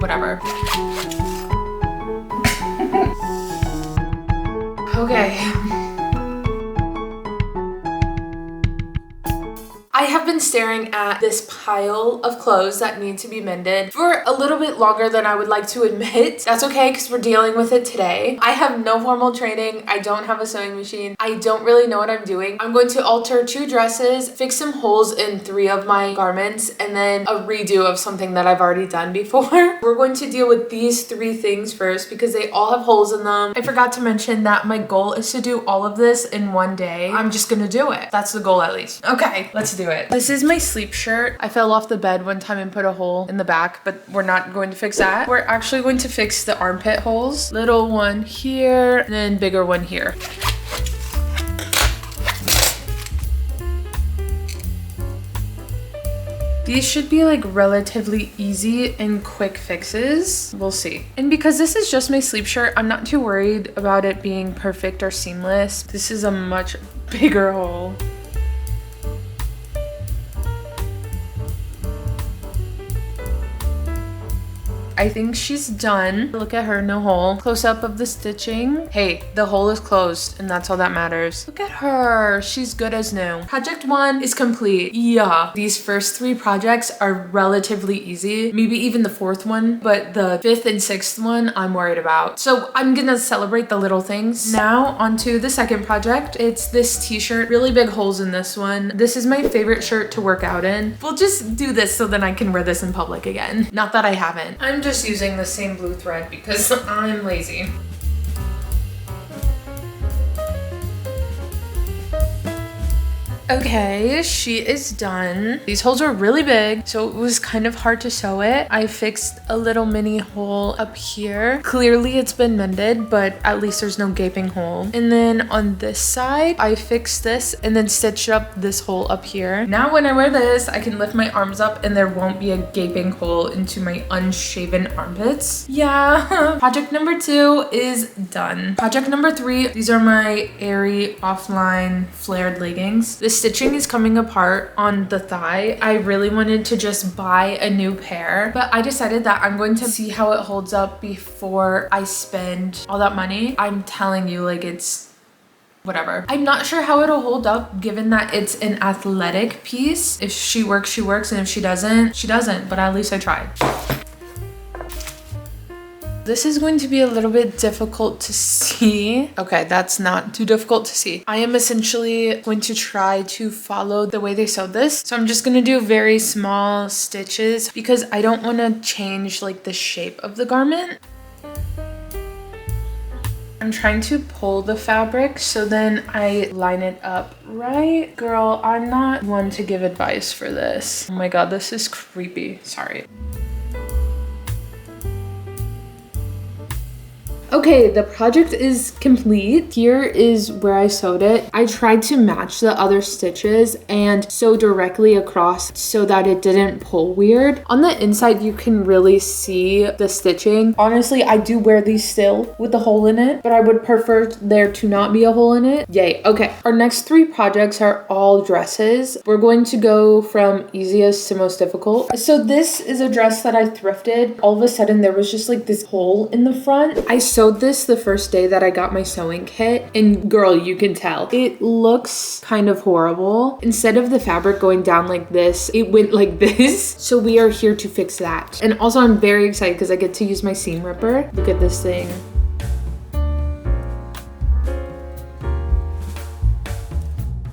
whatever. Okay. I have been staring at this pile of clothes that need to be mended for a little bit longer than I would like to admit. That's okay because we're dealing with it today. I have no formal training. I don't have a sewing machine. I don't really know what I'm doing. I'm going to alter 2 dresses, fix some holes in 3 of my garments, and then a redo of something that I've already done before. We're going to deal with these 3 things first because they all have holes in them. I forgot to mention that my goal is to do all of this in one day. I'm just gonna do it. That's the goal at least. Okay, let's do it. This is my sleep shirt. I fell off the bed one time and put a hole in the back, but we're not going to fix that. We're actually going to fix the armpit holes. Little one here, and then bigger one here. These should be like relatively easy and quick fixes. We'll see. And because this is just my sleep shirt, I'm not too worried about it being perfect or seamless. This is a much bigger hole. I think she's done. Look at her, no hole. Close up of the stitching. Hey, the hole is closed and that's all that matters. Look at her, she's good as new. Project 1 is complete. Yeah, these first 3 projects are relatively easy. Maybe even the 4th one, but the 5th and 6th one I'm worried about. So I'm gonna celebrate the little things. Now onto the 2nd project. It's this t-shirt, really big holes in this one. This is my favorite shirt to work out in. We'll just do this so then I can wear this in public again. Not that I haven't. I'm just using the same blue thread because I'm lazy. Okay, she is done. These holes are really big, so it was kind of hard to sew it. I fixed a little mini hole up here. Clearly it's been mended, but at least there's no gaping hole. And then on this side, I fixed this and then stitched up this hole up here. Now when I wear this, I can lift my arms up and there won't be a gaping hole into my unshaven armpits. Yeah. Project number 2 is done. Project number 3, these are my airy offline flared leggings. This stitching is coming apart on the thigh. I really wanted to just buy a new pair, but I decided that I'm going to see how it holds up before I spend all that money. I'm telling you, like, it's whatever. I'm not sure how it'll hold up given that it's an athletic piece. If she works, she works, and if she doesn't, she doesn't, but at least I tried. This is going to be a little bit difficult to see. Okay, that's not too difficult to see. I am essentially going to try to follow the way they sewed this. So I'm just gonna do very small stitches because I don't wanna change like the shape of the garment. I'm trying to pull the fabric so then I line it up right. Girl, I'm not one to give advice for this. Oh my God, this is creepy. Sorry. Okay, the project is complete. Here is where I sewed it. I tried to match the other stitches and sew directly across so that it didn't pull weird. On the inside, you can really see the stitching. Honestly, I do wear these still with the hole in it, but I would prefer there to not be a hole in it. Yay, okay. Our next 3 projects are all dresses. We're going to go from easiest to most difficult. So this is a dress that I thrifted. All of a sudden, there was just like this hole in the front. I sewed this the first day that I got my sewing kit, and girl, you can tell it looks kind of horrible. Instead of the fabric going down like this, it went like this. So we are here to fix that. And also I'm very excited because I get to use my seam ripper. Look at this thing.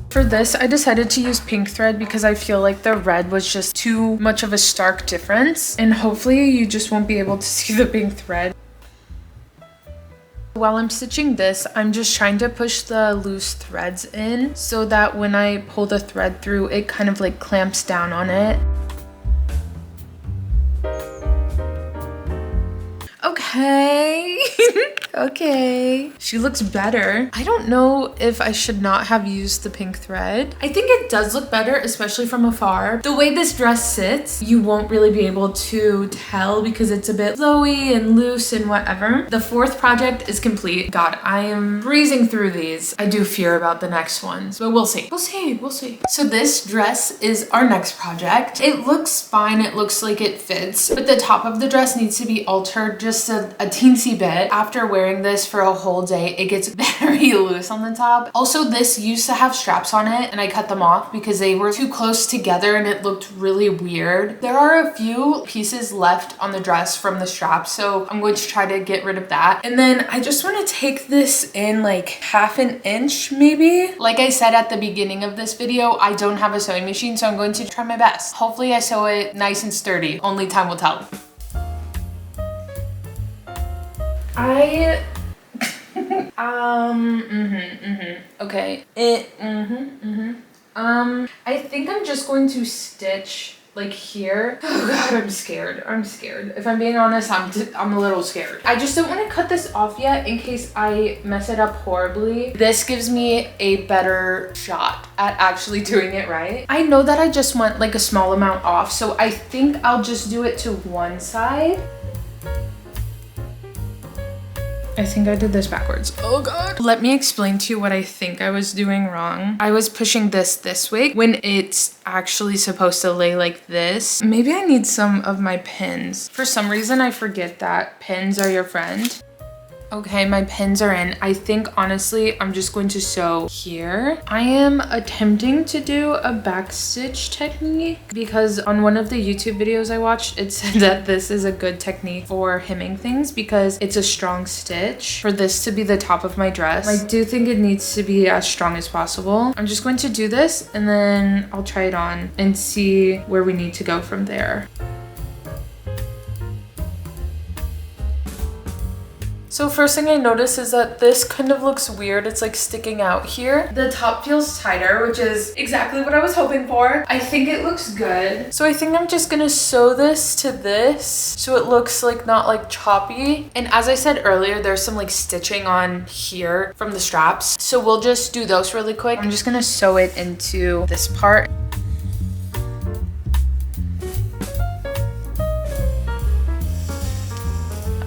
For this, I decided to use pink thread because I feel like the red was just too much of a stark difference, and hopefully you just won't be able to see the pink thread. While I'm stitching this, I'm just trying to push the loose threads in so that when I pull the thread through, it kind of like clamps down on it. Okay. Okay. She looks better. I don't know if I should not have used the pink thread. I think it does look better, especially from afar. The way this dress sits, you won't really be able to tell because it's a bit flowy and loose and whatever. The fourth project is complete. God, I am breezing through these. I do fear about the next ones, but we'll see. We'll see, we'll see. So this dress is our next project. It looks fine. It looks like it fits, but the top of the dress needs to be altered just a teensy bit. After wearing this for a whole day, it gets very loose on the top. Also, this used to have straps on it and I cut them off because they were too close together and it looked really weird. There are a few pieces left on the dress from the straps, so I'm going to try to get rid of that. And then I just want to take this in like half an inch maybe. Like I said at the beginning of this video, I don't have a sewing machine, so I'm going to try my best. Hopefully I sew it nice and sturdy. Only time will tell. Okay. I think I'm just going to stitch like here. Oh God, I'm scared. I'm scared. If I'm being honest, I'm a little scared. I just don't want to cut this off yet in case I mess it up horribly. This gives me a better shot at actually doing it right. I know that I just want like a small amount off, so I think I'll just do it to one side. I think I did this backwards. Oh God. Let me explain to you what I think I was doing wrong. I was pushing this way when it's actually supposed to lay like this. Maybe I need some of my pins. For some reason, I forget that pins are your friend. Okay, my pins are in. I think honestly, I'm just going to sew here. I am attempting to do a back stitch technique because on one of the YouTube videos I watched, it said that this is a good technique for hemming things because it's a strong stitch. For this to be the top of my dress, I do think it needs to be as strong as possible. I'm just going to do this and then I'll try it on and see where we need to go from there. So first thing I notice is that this kind of looks weird. It's like sticking out here. The top feels tighter, which is exactly what I was hoping for. I think it looks good. So I think I'm just gonna sew this to this so it looks like not like choppy. And as I said earlier, there's some like stitching on here from the straps. So we'll just do those really quick. I'm just gonna sew it into this part.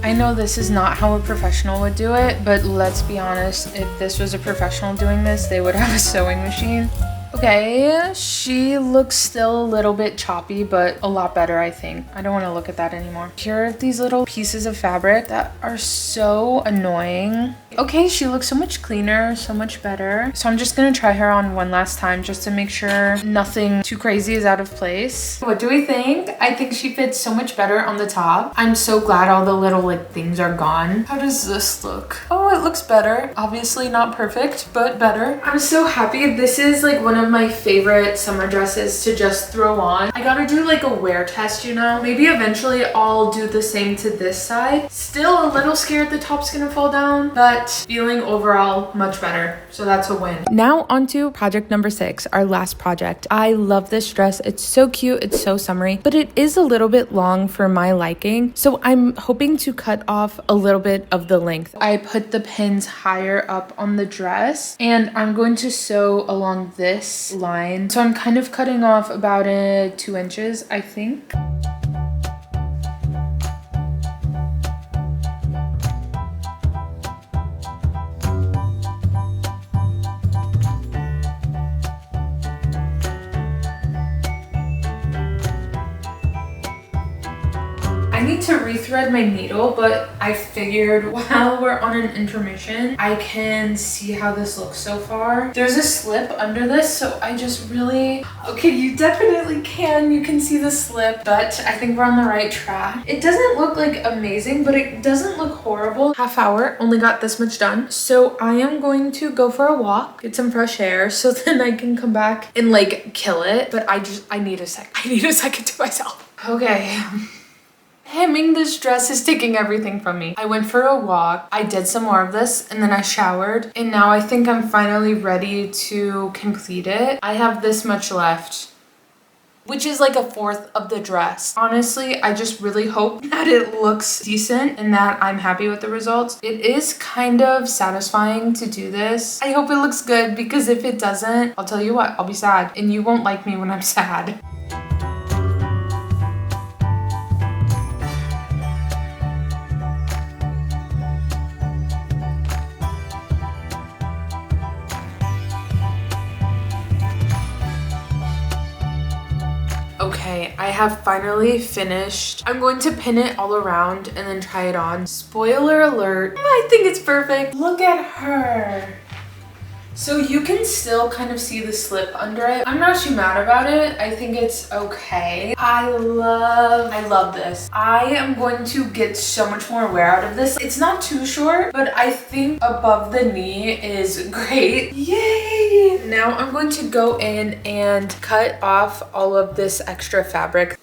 I know this is not how a professional would do it, but let's be honest, if this was a professional doing this, they would have a sewing machine. Okay, she looks still a little bit choppy, but a lot better, I think. I don't want to look at that anymore. Here are these little pieces of fabric that are so annoying. Okay, she looks so much cleaner, so much better. So I'm just gonna try her on one last time just to make sure nothing too crazy is out of place. What do we think? I think she fits so much better on the top. I'm so glad all the little like things are gone. How does this look? Oh, it looks better. Obviously not perfect, but better. I'm so happy. This is like one of my favorite summer dresses to just throw on. I gotta do like a wear test, you know? Maybe eventually I'll do the same to this side. Still a little scared the top's gonna fall down, but feeling overall much better. So that's a win. Now onto project number 6, our last project. I love this dress. It's so cute. It's so summery, but it is a little bit long for my liking. So I'm hoping to cut off a little bit of the length. I put the pins higher up on the dress and I'm going to sew along this line. So I'm kind of cutting off about 2 inches, I think. I need to rethread my needle, but I figured while we're on an intermission, I can see how this looks so far. There's a slip under this, so I just really... Okay, you definitely can. You can see the slip, but I think we're on the right track. It doesn't look like amazing, but it doesn't look horrible. Half hour, only got this much done. So I am going to go for a walk, get some fresh air, so then I can come back and like kill it. But I need a sec. I need a second to myself. Okay. Hemming this dress is taking everything from me. I went for a walk, I did some more of this, and then I showered. And now I think I'm finally ready to complete it. I have this much left. which is like a fourth of the dress. Honestly, I just really hope that it looks decent and that I'm happy with the results. It is kind of satisfying to do this. I hope it looks good because if it doesn't, I'll tell you what, I'll be sad and you won't like me when I'm sad. Okay, I have finally finished. I'm going to pin it all around and then try it on. Spoiler alert, I think it's perfect. Look at her. So you can still kind of see the slip under it. I'm not too mad about it. I think it's okay. I love this. I am going to get so much more wear out of this. It's not too short, but I think above the knee is great. Yay! Now I'm going to go in and cut off all of this extra fabric.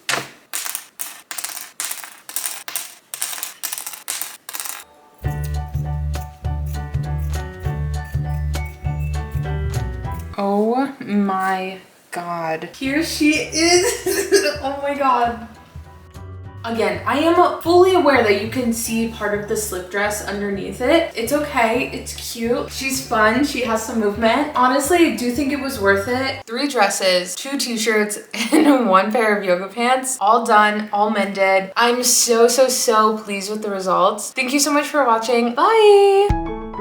Oh my god. Here she is. Oh my god. Again, I am fully aware that you can see part of the slip dress underneath it. It's okay, it's cute. She's fun, she has some movement. Honestly, I do think it was worth it. 3 dresses, 2 t-shirts, and 1 pair of yoga pants. All done, all mended. I'm so pleased with the results. Thank you so much for watching. Bye!